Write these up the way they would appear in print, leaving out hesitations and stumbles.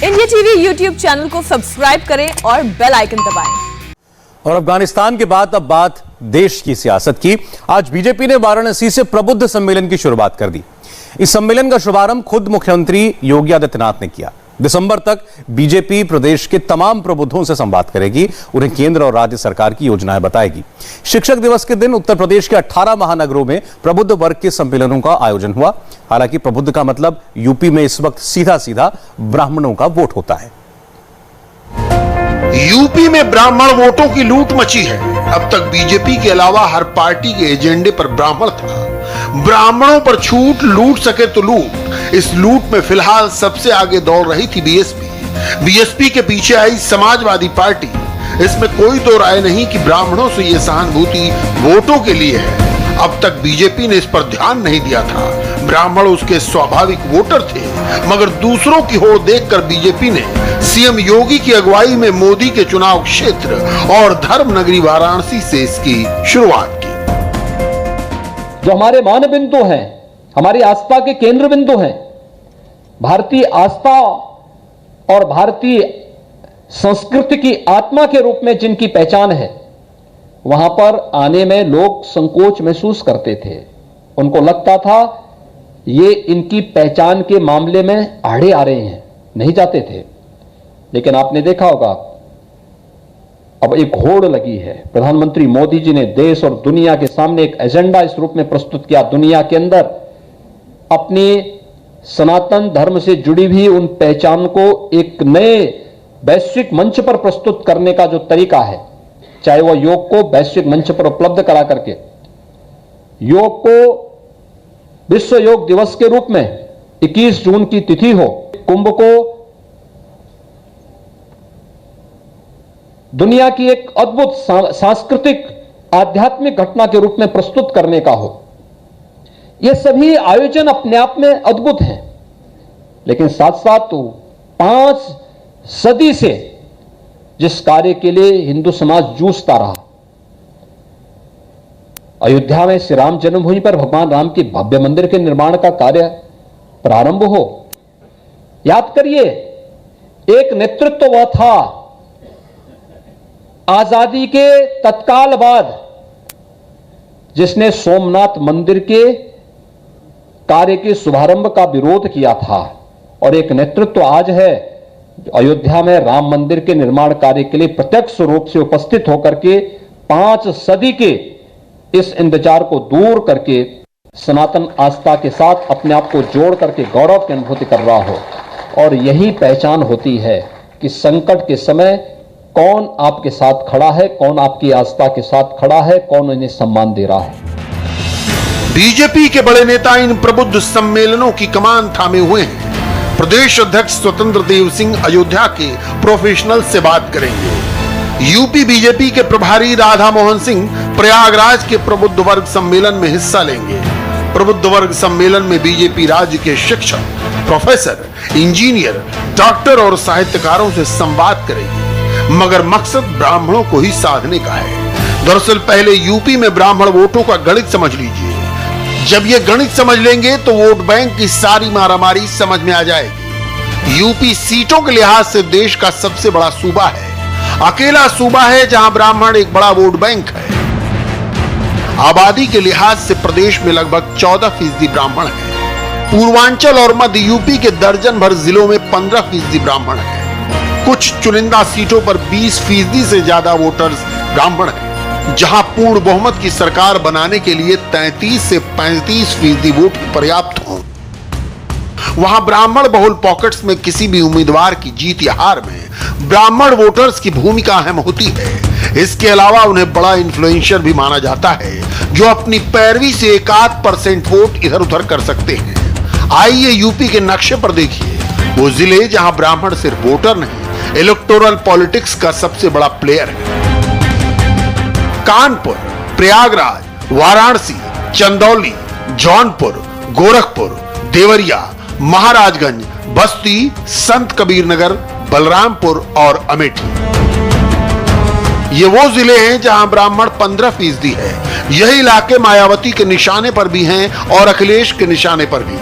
India TV YouTube channel को subscribe करें और बेल आइकन दबाएं। और अफगानिस्तान के बाद अब बात देश की सियासत की। आज बीजेपी ने वाराणसी से प्रबुद्ध सम्मेलन की शुरुआत कर दी। इस सम्मेलन का शुभारंभ खुद मुख्यमंत्री योगी आदित्यनाथ ने किया। दिसंबर तक बीजेपी प्रदेश के तमाम प्रबुद्धों से संवाद करेगी, उन्हें केंद्र और राज्य सरकार की योजनाएं बताएगी। शिक्षक दिवस के दिन उत्तर प्रदेश के 18 महानगरों में प्रबुद्ध वर्ग के सम्मेलनों का आयोजन हुआ। हालांकि प्रबुद्ध का मतलब यूपी में इस वक्त सीधा सीधा ब्राह्मणों का वोट होता है। यूपी में ब्राह्मण वोटों की लूट मची है। अब तक बीजेपी के अलावा हर पार्टी के एजेंडे पर ब्राह्मण था। ब्राह्मणों पर छूट, लूट सके तो लूट। इस लूट में फिलहाल सबसे आगे दौड़ रही थी बीएसपी। बीएसपी के पीछे आई समाजवादी पार्टी। इसमें कोई दो राय नहीं कि ब्राह्मणों से ये सहानुभूति वोटों के लिए है। अब तक बीजेपी ने इस पर ध्यान नहीं दिया था। ब्राह्मण उसके स्वाभाविक वोटर थे, मगर दूसरों की होड़ देखकर बीजेपी ने सीएम योगी की अगुवाई में मोदी के चुनाव क्षेत्र और धर्म नगरी वाराणसी से इसकी शुरुआत की। जो हमारे मान बिंदु हैं, हमारी आस्था के केंद्र बिंदु हैं, भारतीय आस्था और भारतीय संस्कृति की आत्मा के रूप में जिनकी पहचान है, वहां पर आने में लोग संकोच महसूस करते थे। उनको लगता था ये इनकी पहचान के मामले में आड़े आ रहे हैं, नहीं जाते थे। लेकिन आपने देखा होगा अब एक होड़ लगी है। प्रधानमंत्री मोदी जी ने देश और दुनिया के सामने एक एजेंडा इस रूप में प्रस्तुत किया। दुनिया के अंदर अपनी सनातन धर्म से जुड़ी हुई उन पहचान को एक नए वैश्विक मंच पर प्रस्तुत करने का जो तरीका है, चाहे वह योग को वैश्विक मंच पर उपलब्ध करा करके योग को विश्व योग दिवस के रूप में 21 जून की तिथि हो, कुंभ को दुनिया की एक अद्भुत सांस्कृतिक आध्यात्मिक घटना के रूप में प्रस्तुत करने का हो, ये सभी आयोजन अपने आप में अद्भुत हैं। लेकिन साथ साथ 5 सदी से जिस कार्य के लिए हिंदू समाज जूझता रहा, अयोध्या में श्री राम जन्मभूमि पर भगवान राम के भव्य मंदिर के निर्माण का कार्य प्रारंभ हो। याद करिए, एक नेतृत्व वह था आजादी के तत्काल बाद जिसने सोमनाथ मंदिर के कार्य के शुभारंभ का विरोध किया था, और एक नेतृत्व आज है अयोध्या में राम मंदिर के निर्माण कार्य के लिए प्रत्यक्ष रूप से उपस्थित होकर के 5 सदी के इस इंतजार को दूर करके सनातन आस्था के साथ अपने आप को जोड़ करके गौरव की अनुभूति कर रहा हो। और यही पहचान होती है कि संकट के समय कौन आपके साथ खड़ा है, कौन आपकी आस्था के साथ खड़ा है, कौन इन्हें सम्मान दे रहा है। बीजेपी के बड़े नेता इन प्रबुद्ध सम्मेलनों की कमान थामे हुए हैं। प्रदेश अध्यक्ष स्वतंत्र देव सिंह अयोध्या के प्रोफेशनल से बात करेंगे। यूपी बीजेपी के प्रभारी राधा मोहन सिंह प्रयागराज के प्रबुद्ध वर्ग सम्मेलन में हिस्सा लेंगे। प्रबुद्ध वर्ग सम्मेलन में बीजेपी राज्य के शिक्षक, प्रोफेसर, इंजीनियर, डॉक्टर और साहित्यकारों से संवाद करेगी, मगर मकसद ब्राह्मणों को ही साधने का है। दरअसल पहले यूपी में ब्राह्मण वोटों का गणित समझ लीजिए। जब ये गणित समझ लेंगे तो वोट बैंक की सारी मारामारी समझ में आ जाएगी। यूपी सीटों के लिहाज से देश का सबसे बड़ा सूबा है। अकेला सूबा है जहां ब्राह्मण एक बड़ा वोट बैंक है। आबादी के लिहाज से प्रदेश में लगभग 14% ब्राह्मण है। पूर्वांचल और मध्य यूपी के दर्जन भर जिलों में 15% ब्राह्मण है। कुछ चुनिंदा सीटों पर 20% से ज्यादा वोटर्स ब्राह्मण हैं, जहां पूर्ण बहुमत की सरकार बनाने के लिए 33 से 35% वोट पर्याप्त हों। वहां ब्राह्मण बहुल पॉकेट्स में किसी भी उम्मीदवार की जीत या हार में ब्राह्मण वोटर्स की भूमिका अहम होती है। इसके अलावा उन्हें बड़ा इन्फ्लुएंसर भी माना जाता है, जो अपनी पैरवी से 1-8% वोट इधर उधर कर सकते हैं। आइए यूपी के नक्शे पर देखिए वो जिले जहां ब्राह्मण सिर्फ वोटर नहीं, इलेक्टोरल पॉलिटिक्स का सबसे बड़ा प्लेयर है। कानपुर, प्रयागराज, वाराणसी, चंदौली, जौनपुर, गोरखपुर, देवरिया, महाराजगंज, बस्ती, संत कबीर नगर, बलरामपुर और अमेठी। ये वो जिले हैं जहां ब्राह्मण 15% है। यही इलाके मायावती के निशाने पर भी हैं और अखिलेश के निशाने पर भी।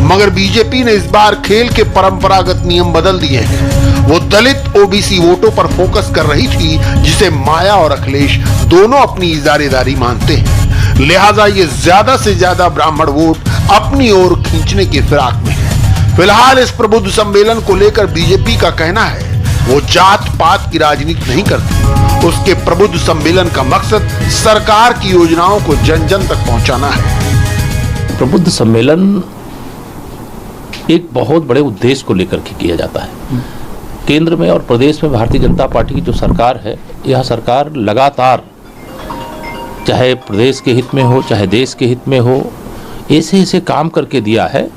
मगर बीजेपी ने इस बार खेल के परंपरागत नियम बदल दिए हैं। वो दलित ओबीसी वोटों पर फोकस कर रही थी, जिसे माया और अखिलेश दोनों अपनी इजारेदारी मानते हैं। लिहाजा ये ज्यादा से ज्यादा ब्राह्मण वोट अपनी ओर खींचने की फिराक में है। फिलहाल इस प्रबुद्ध सम्मेलन को लेकर बीजेपी का कहना है वो जात पात की राजनीति नहीं करती। उसके प्रबुद्ध सम्मेलन का मकसद सरकार की योजनाओं को जन जन तक पहुंचाना है। प्रबुद्ध सम्मेलन एक बहुत बड़े उद्देश्य को लेकर के किया जाता है। केंद्र में और प्रदेश में भारतीय जनता पार्टी की जो सरकार है, यह सरकार लगातार चाहे प्रदेश के हित में हो चाहे देश के हित में हो, ऐसे ऐसे काम करके दिया है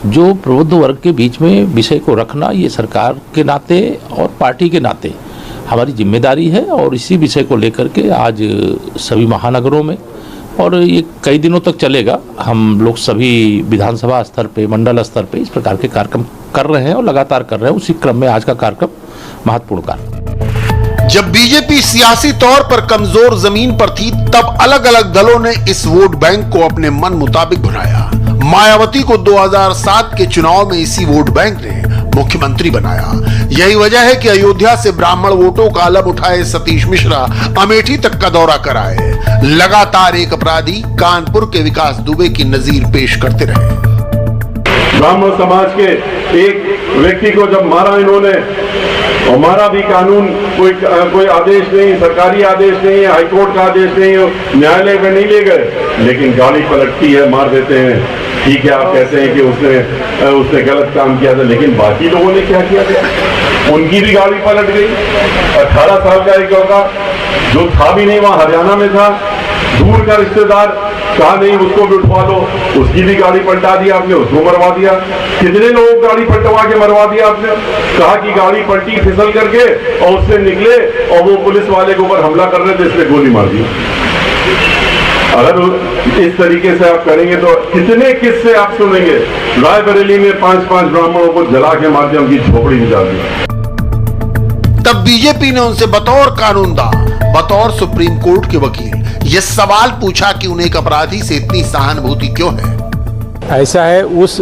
जो प्रबुद्ध वर्ग के बीच में विषय को रखना ये सरकार के नाते और पार्टी के नाते हमारी जिम्मेदारी है। और इसी विषय को लेकर के आज सभी महानगरों में, और ये कई दिनों तक चलेगा, हम लोग सभी विधानसभा स्तर पे, मंडल स्तर पे इस प्रकार के कार्यक्रम कर रहे हैं और लगातार कर रहे हैं। उसी क्रम में आज का कार्यक्रम महत्वपूर्ण कार्यक्रम। जब बीजेपी सियासी तौर पर कमजोर जमीन पर थी, तब अलग अलग दलों ने इस वोट बैंक को अपने मन मुताबिक बनाया। मायावती को 2007 के चुनाव में इसी वोट बैंक ने मुख्यमंत्री बनाया। यही वजह है कि अयोध्या से ब्राह्मण वोटों का अलग उठाए सतीश मिश्रा अमेठी तक का दौरा कराए। लगातार एक अपराधी कानपुर के विकास दुबे की नजीर पेश करते रहे। ब्राह्मण समाज के एक व्यक्ति को जब मारा इन्होंने, और मारा भी कानून, कोई आदेश नहीं, सरकारी आदेश नहीं है, हाईकोर्ट का आदेश नहीं है, न्यायालय में नहीं ले गए, लेकिन गाड़ी पलटती है, मार देते हैं। ठीक है, आप कहते हैं कि उसने गलत काम किया था, लेकिन बाकी लोगों ने क्या किया था? उनकी भी गाड़ी पलट गई। 18 साल का एक लड़का जो था भी नहीं, वहां हरियाणा में था, दूर का रिश्तेदार, कहा नहीं उसको भी उठवा लो, उसकी भी गाड़ी पलटा दी आपने, उसको मरवा दिया। कितने लोग गाड़ी पलटवा के मरवा दिया आपने? कहा कि गाड़ी पलटी फिसल करके और उससे निकले और वो पुलिस वाले के ऊपर हमला कर रहे थे, इसने गोली मार दी। अगर इस तरीके से आप करेंगे तो कितने किस्से आप सुनेंगे। रायबरेली में 5-5 ब्राह्मणों को जला के मार दिया, उनकी झोपड़ी में डाल दिया। तब बीजेपी ने उनसे बतौर कानूनदा, बतौर सुप्रीम कोर्ट के वकील ये सवाल पूछा कि उन्हें एक अपराधी से इतनी सहानुभूति क्यों है। ऐसा है, उस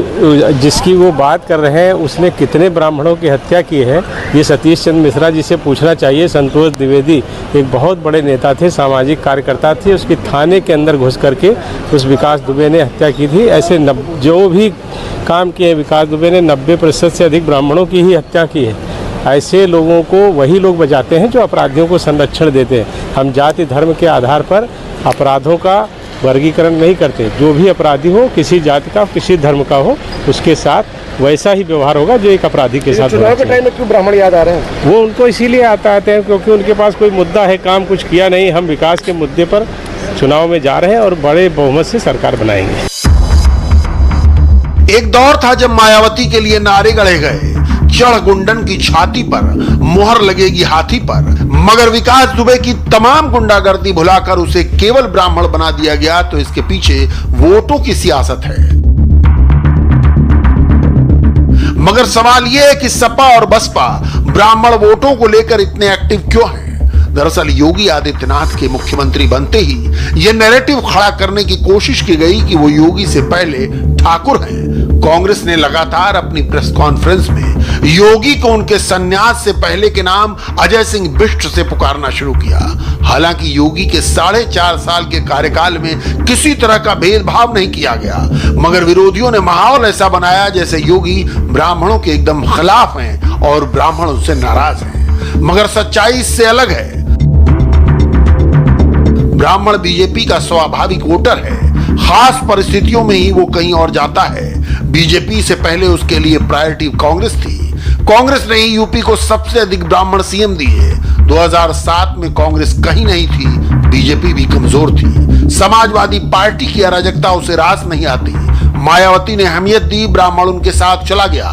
जिसकी वो बात कर रहे हैं उसने कितने ब्राह्मणों की हत्या की है, ये सतीश चंद्र मिश्रा जी से पूछना चाहिए। संतोष द्विवेदी एक बहुत बड़े नेता थे, सामाजिक कार्यकर्ता थे, उसकी थाने के अंदर घुस करके उस विकास दुबे ने हत्या की थी। ऐसे जो भी काम किए विकास दुबे ने 90% से अधिक ब्राह्मणों की ही हत्या की है। ऐसे लोगों को वही लोग बचाते हैं जो अपराधियों को संरक्षण देते हैं। हम जाति धर्म के आधार पर अपराधों का वर्गीकरण नहीं करते। जो भी अपराधी हो, किसी जाति का, किसी धर्म का हो, उसके साथ वैसा ही व्यवहार होगा जो एक अपराधी के साथ। चुनाव के टाइम में क्यों ब्राह्मण याद आ रहे हैं? वो उनको इसीलिए आते हैं क्योंकि उनके पास कोई मुद्दा है, काम कुछ किया नहीं। हम विकास के मुद्दे पर चुनाव में जा रहे हैं और बड़े बहुमत से सरकार बनाएंगे। एक दौर था जब मायावती के लिए नारे गढ़े गए, चढ़ गुंडन की छाती पर, मोहर लगेगी हाथी पर। मगर विकास दुबे की तमाम गुंडागर्दी भुलाकर उसे केवल ब्राह्मण बना दिया गया। तो इसके पीछे वोटों की सियासत है। मगर सवाल यह है कि सपा और बसपा ब्राह्मण वोटों को लेकर इतने एक्टिव क्यों हैं? दरअसल योगी आदित्यनाथ के मुख्यमंत्री बनते ही यह नैरेटिव खड़ा करने की कोशिश की गई कि वो योगी से पहले ठाकुर हैं। कांग्रेस ने लगातार अपनी प्रेस कॉन्फ्रेंस में योगी को उनके संन्यास से पहले के नाम अजय सिंह बिष्ट से पुकारना शुरू किया। हालांकि योगी के 4.5 साल के कार्यकाल में किसी तरह का भेदभाव नहीं किया गया, मगर विरोधियों ने माहौल ऐसा बनाया जैसे योगी ब्राह्मणों के एकदम खिलाफ हैं और ब्राह्मण उनसे नाराज हैं। मगर सच्चाई इससे अलग है। ब्राह्मण बीजेपी का स्वाभाविक वोटर है। खास परिस्थितियों में ही वो कहीं और जाता है। बीजेपी से पहले उसके लिए प्रायोरिटी कांग्रेस थी। कांग्रेस ने ही यूपी को सबसे अधिक ब्राह्मण सीएम दिए। 2007 में कांग्रेस कहीं नहीं थी, बीजेपी भी कमजोर थी। समाजवादी पार्टी की अराजकता उसे रास नहीं आती। मायावती ने अहमियत दी, ब्राह्मण उनके साथ चला गया।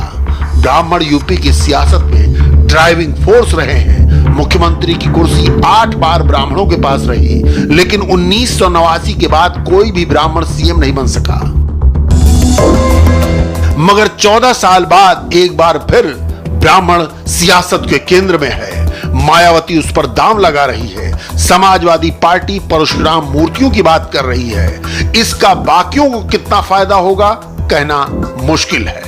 ब्राह्मण यूपी की सियासत में ड्राइविंग फोर्स रहे हैं। मुख्यमंत्री की कुर्सी 8 बार ब्राह्मणों के पास रही, लेकिन 1989 के बाद कोई भी ब्राह्मण सीएम नहीं बन सका। मगर 14 साल बाद एक बार फिर ब्राह्मण सियासत के केंद्र में है। मायावती उस पर दांव लगा रही है। समाजवादी पार्टी परशुराम मूर्तियों की बात कर रही है। इसका बाकियों को कितना फायदा होगा, कहना मुश्किल है।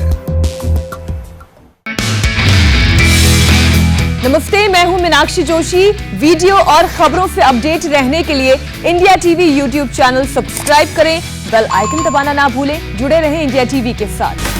नमस्ते, मैं हूं मीनाक्षी जोशी। वीडियो और खबरों से अपडेट रहने के लिए India TV YouTube channel subscribe करें, बेल आइकन दबाना ना भूलें। जुड़े रहें इंडिया टीवी के साथ।